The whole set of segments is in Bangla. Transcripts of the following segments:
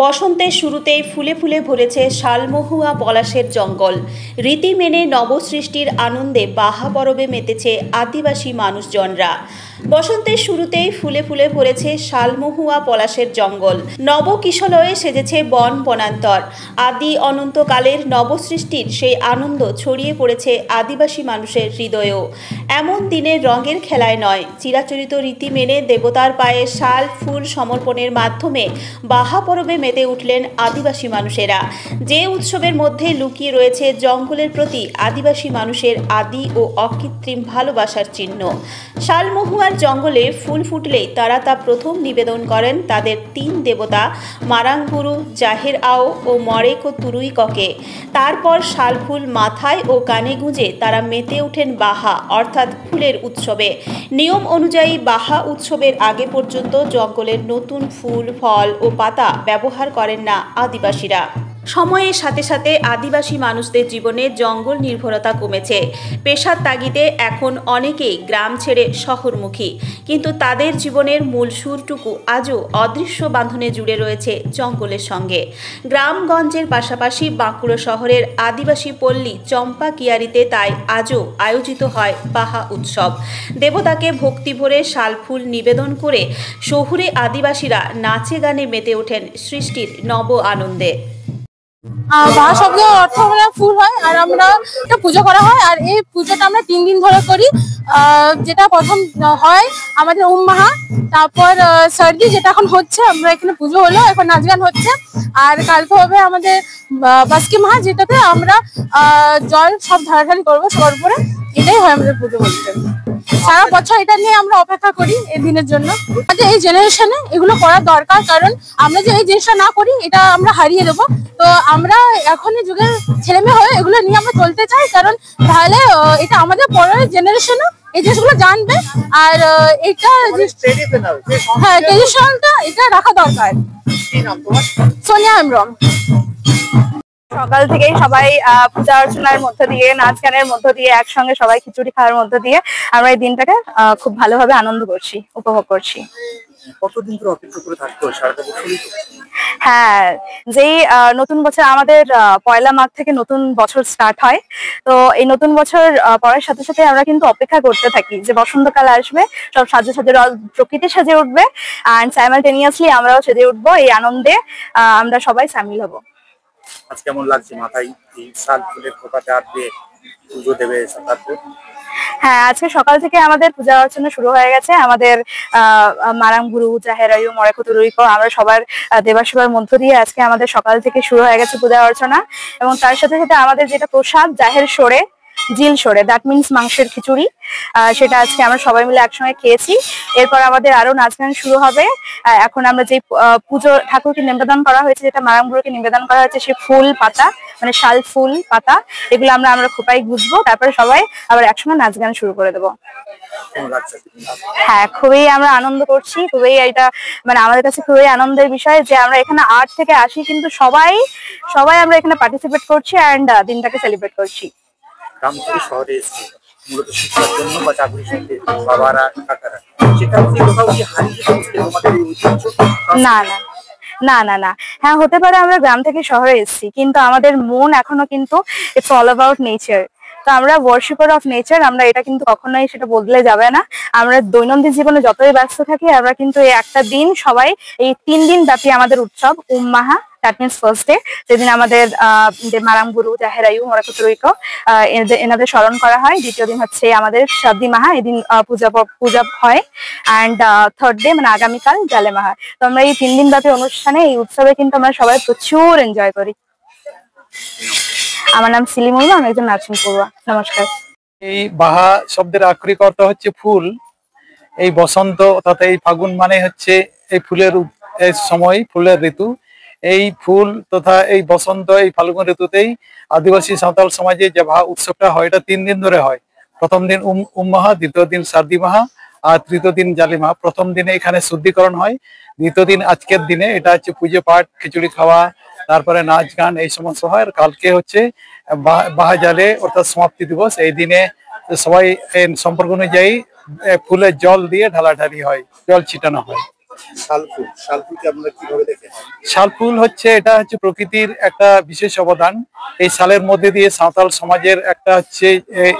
বসন্তের শুরুতেই ফুলে ফুলে ভরেছে শালমহুয়া পলাশের জঙ্গল। রীতি মেনে নবসৃষ্টির আনন্দে বাহা পরবে মেতেছে আদিবাসী মানুষজনরা। বসন্তের শুরুতেই ফুলে ফুলে ভরেছে শালমহুয়া পলাশের জঙ্গল। নবকিশলয়ে সেজেছে বন বনান্তর। আদি অনন্তকালের নবসৃষ্টির সেই আনন্দ ছড়িয়ে পড়েছে আদিবাসী মানুষের হৃদয়েও। এমন দিনের রঙের খেলায় নয়, চিরাচরিত রীতি মেনে দেবতার পায়ে শাল ফুল সমর্পণের মাধ্যমে বাহা পরবে মেতে উঠলেন আদিবাসী মানুষেরা। যে উৎসবের মধ্যে লুকিয়ে রয়েছে জঙ্গলের প্রতি আদিবাসী মানুষের আদি ও অকৃত্রিম ভালোবাসার চিহ্ন। শালমহুয়ার জঙ্গলে ফুল ফুটলেই তারা তা প্রথম নিবেদন করেন তাদের তিন দেবতা মারাংবুরু, জাহের আও ও মরেকো তুরুইককে। তারপর শালফুল মাথায় ও কানে গুঁজে তারা মেতে ওঠেন বাহা অর্থাৎ ফুলের উৎসবে। নিয়ম অনুযায়ী বাহা উৎসবের আগে পর্যন্ত জঙ্গলের নতুন ফুল, ফল ও পাতা ব্যবহার করেন না আদিবাসীরা। সময়ের সাথে সাথে আদিবাসী মানুষদের জীবনে জঙ্গল নির্ভরতা কমেছে। পেশার তাগিদে এখন অনেকেই গ্রাম ছেড়ে শহরমুখী, কিন্তু তাদের জীবনের মূল সুরটুকু আজও অদৃশ্য বাঁধনে জুড়ে রয়েছে জঙ্গলের সঙ্গে। গ্রামগঞ্জের পাশাপাশি বাঁকুড়া শহরের আদিবাসী পল্লী চম্পাকিয়ারিতে তাই আজও আয়োজিত হয় বাহা উৎসব। দেবতাকে ভক্তিভরে শালফুল নিবেদন করে শহুরে আদিবাসীরা নাচে গানে মেতে ওঠেন সৃষ্টির নব আনন্দে। বাহা শব্দের অর্থ আমরা ফুল হয় আর আমরা এটা পুজো করা হয়। আর এই পুজোটা আমরা 3 দিন ধরে করি। যেটা প্রথম হয় আমাদের উম্মাহা, তারপর সর্দি যেটা এখন হচ্ছে, আমরা এখানে পুজো হলো, এখন নাচ গান হচ্ছে। আর কালকে হবে আমাদের বাসকি মাহা, যেটাতে আমরা জল সব ঢালাঢালি করবো সবার উপরে। এটাই হয় আমাদের পুজো বলতে। সারা বছর এটা নিয়ে আমরা অপেক্ষা করি এই দিনের জন্য। এই জেনারেশনে এগুলো করা দরকার, কারণ আমরা যে এই জিনিসটা না করি এটা আমরা হারিয়ে দেবো। তো আমরা এখনই যুগের ছেলে মেয়ে হয়ে এগুলো নিয়ে আমরা চলতে চাই, কারণ তাহলে এটা আমাদের পরের জেনারেশনও এই জিনিসগুলো জানবে। আর এটা হ্যাঁ, ট্রেডিশনালটা এটা রাখা দরকার। সোনিয়া হেমব্রম। সকাল থেকেই সবাই পূজা অর্চনার মধ্য দিয়ে, নাচ গানের মধ্য দিয়ে, একসঙ্গে সবাই খিচুড়ি খাওয়ার মধ্য দিয়ে আমরা এই দিনটাকে খুব ভালোভাবে আনন্দ করছি, উপভোগ করছি। কতদিন ধরে অপেক্ষা করে থাকতে হয়? সারাটা বছরই তো। হ্যাঁ, যেই নতুন বছর আমাদের পয়লা মাঘ থেকে নতুন বছর স্টার্ট হয়। তো এই নতুন বছর পড়ার সাথে সাথে আমরা কিন্তু অপেক্ষা করতে থাকি যে বসন্তকাল আসবে, সব সাজে সাজে প্রকৃতি সাজে উঠবে, অ্যান্ড সাইমালটেনিয়াসলি আমরাও সেজে উঠবো। এই আনন্দে আমরা সবাই সামিল হব। আজ কেমন লাগছে? মাথায় এই শাল ফুলের খোপাতে আটকে পুজো দেবে তারপর? হ্যাঁ, আজকে সকাল থেকে আমাদের পূজা অর্চনা শুরু হয়ে গেছে। আমাদের মারাংবুরু, জাহের আও, মরেকো তুরুইকো, আমরা সবার দেবাসেবার মধ্য দিয়ে আজকে আমাদের সকাল থেকে শুরু হয়ে গেছে পূজা অর্চনা। এবং তার সাথে সাথে আমাদের যেটা প্রসাদ জাহের সরে, জিল সরে, দ্যাট মিনস মাংসের খিচুড়ি, সেটা আজকে আমরা সবাই মিলে একসঙ্গে খেয়েছি। এরপর আমাদের আরো নাচ গান শুরু হবে। এখন আমরা যে পুজো ঠাকুরকে নিবেদন করা হয়েছে, যেটা মারাংবুরুকে নিবেদন করা হয়েছে, সে ফুল পাতা মানে শাল ফুল পাতা, এগুলো আমরা খোপায় গুজবো। তারপরে সবাই আবার একসঙ্গে নাচ গান শুরু করে দেবো। হ্যাঁ, খুবই আমরা আনন্দ করছি। খুবই এটা মানে আমাদের কাছে খুবই আনন্দের বিষয় যে আমরা এখানে 8 থেকে আসি, কিন্তু সবাই আমরা এখানে পার্টিসিপেট করছি অ্যান্ড দিনটাকে সেলিব্রেট করছি। গ্রাম থেকে শহরে এসেছি মূলত শিক্ষার জন্য বা চাকরির সঙ্গে, বাবারা কাকারা, সেখান থেকে কোথাও কি হারিয়ে যাচ্ছে তোমাদের এই ঐতিহ্য? না না না না না হ্যাঁ, হতে পারে আমরা গ্রাম থেকে শহরে এসেছি, কিন্তু আমাদের মন এখনো কিন্তু ইটস অল অ্যাবাউট নেচার। তো আমরা ওয়ার্শিপার অফ নেচার, আমরা এটা কিন্তু কখনোই সেটা বদলে যাবে না। আমরা দৈনন্দিন জীবনে যতই ব্যস্ত থাকি, আমরা কিন্তু এই একটা দিন সবাই, এই 3 দিন ব্যাপী আমাদের উৎসব উম্মাহা, দ্যাট মিনস ফার্স্ট ডে, যেদিন আমাদের মারাংবুরু, জাহের আও, মরেকো তুরুইকো এনাদের স্মরণ করা হয়। দ্বিতীয় দিন হচ্ছে আমাদের সর্দি মাহা, এদিন পূজা হয়। অ্যান্ড থার্ড ডে মানে আগামীকাল জালে মাহা। তো আমরা এই 3 দিন ব্যাপী অনুষ্ঠানে, এই উৎসবে কিন্তু আমরা সবাই প্রচুর এনজয় করি। আমার নাম সিলিমুল, আমি একজন নাচিং পড়ুয়া। নমস্কার। এই বাহা শব্দের আক্ষরিক অর্থ হচ্ছে ফুল। এই বসন্ত অর্থাৎ এই ফাগুন মানে হচ্ছে এই ফুলের সময়, ফুলের ঋতু। এই ফুল তথা এই বসন্ত, এই ফাল্গুন ঋতুতেই আদিবাসী সাঁওতাল সমাজে যে বাহা উৎসবটা হয়, এটা 3 দিন ধরে হয়। প্রথম দিন উম্মাহা, দ্বিতীয় দিন সার্দি মাহা, আর তৃতীয় দিন জালি মাহা। প্রথম দিনে এখানে শুদ্ধিকরণ হয়, দ্বিতীয় দিন আজকের দিনে এটা হচ্ছে পুজো পাঠ, খিচুড়ি খাওয়া, তারপরে নাচ গান এই সমস্ত হয়। আর কালকে হচ্ছে বাহা জালে অর্থাৎ সমাপ্তি দিবস। এই দিনে সবাই সম্পর্ক অনুযায়ী ফুলের জল দিয়ে ঢালাঢালি হয়, জল ছিটানো হয়। শালফুলকে আপনারা কিভাবে দেখেন? শাল ফুল হচ্ছে এটা হচ্ছে প্রকৃতির একটা বিশেষ অবদান। এই শালের মধ্যে দিয়ে সাঁওতাল সমাজের একটা হচ্ছে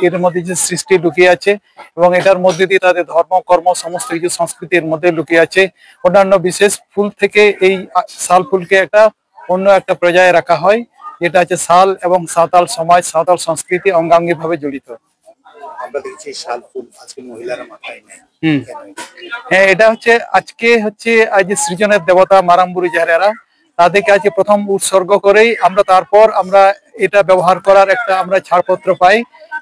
এর মধ্যে যে সৃষ্টি লুকিয়ে আছে এবং এটার মধ্যে দিয়ে তাদের ধর্ম কর্ম সমস্ত কিছু সংস্কৃতির মধ্যে লুকিয়ে আছে। অন্যান্য বিশেষ ফুল থেকে এই শাল ফুলকে একটা অন্য একটা পর্যায়ে রাখা হয়, যেটা হচ্ছে শাল এবং সাঁওতাল সমাজ সাঁওতাল সংস্কৃতি অঙ্গাঙ্গি ভাবে জড়িত। আমরা দেখেছি শালফুল আজকে মহিলারা মাথায় নেয়। হ্যাঁ, এটা হচ্ছে আজকে হচ্ছে আজ সৃজনের দেবতা মারাম্বুরু জাহেরা তাদেরকে আজকে প্রথম উৎসর্গ করেই আমরা তারপর আমরা এটা ব্যবহার করার একটা আমরা ছাড়পত্র পাই।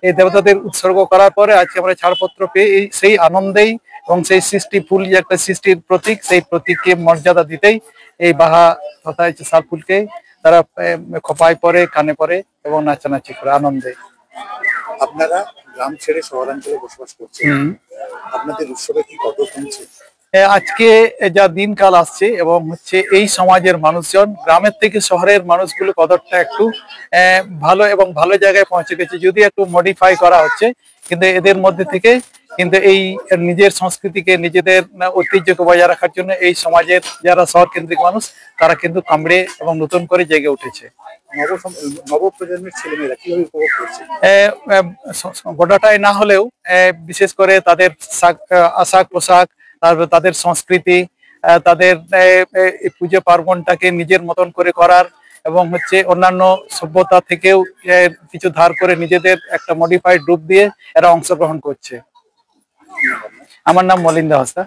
এই দেবতাদের উৎসর্গ করার পরে আজকে আমরা ছাড়পত্র পেয়ে সেই আনন্দেই এবং সেই সৃষ্টি ফুল যে একটা সৃষ্টির প্রতীক, সেই প্রতীককে মর্যাদা দিতেই এই বাহা তথা শাল ফুলকে তারা খোপায় পরে, কানে পরে এবং নাচানাচি করে আনন্দে। আপনারা গ্রাম ছেড়ে শহরাঞ্চলে বসবাস করছেন, আপনাদের উৎসবে কি কত কমছে? আজকে যা দিনকাল আসছে এবং হচ্ছে এই সমাজের মানুষজন গ্রামের থেকে শহরের মানুষগুলো কতটা একটু ভালো এবং ভালো জায়গায় পৌঁছে গেছে, যদি একটু মডিফাই করা হচ্ছে, কিন্তু এদের মধ্যে থেকে কিন্তু এই নিজের সংস্কৃতিকে নিজেদের ঐতিহ্যকে বজায় রাখার জন্য এই সমাজের যারা শহর কেন্দ্রিক মানুষ তারা কিন্তু কামড়ে এবং নতুন করে জেগে উঠেছে। নবপ্রজন্মের ছেলেমেয়েরা কিভাবে উপভোগ করছে? গোটাটাই না হলেও বিশেষ করে তাদের আশাক পোশাক, তারপর তাদের সংস্কৃতি, তাদের পুজো পার্বণটাকে নিজের মতন করে করার এবং হচ্ছে অন্যান্য সভ্যতা থেকেও কিছু ধার করে নিজেদের একটা মডিফাইড রূপ দিয়ে এরা অংশগ্রহণ করছে। আমার নাম মলিন্দা হাসদা।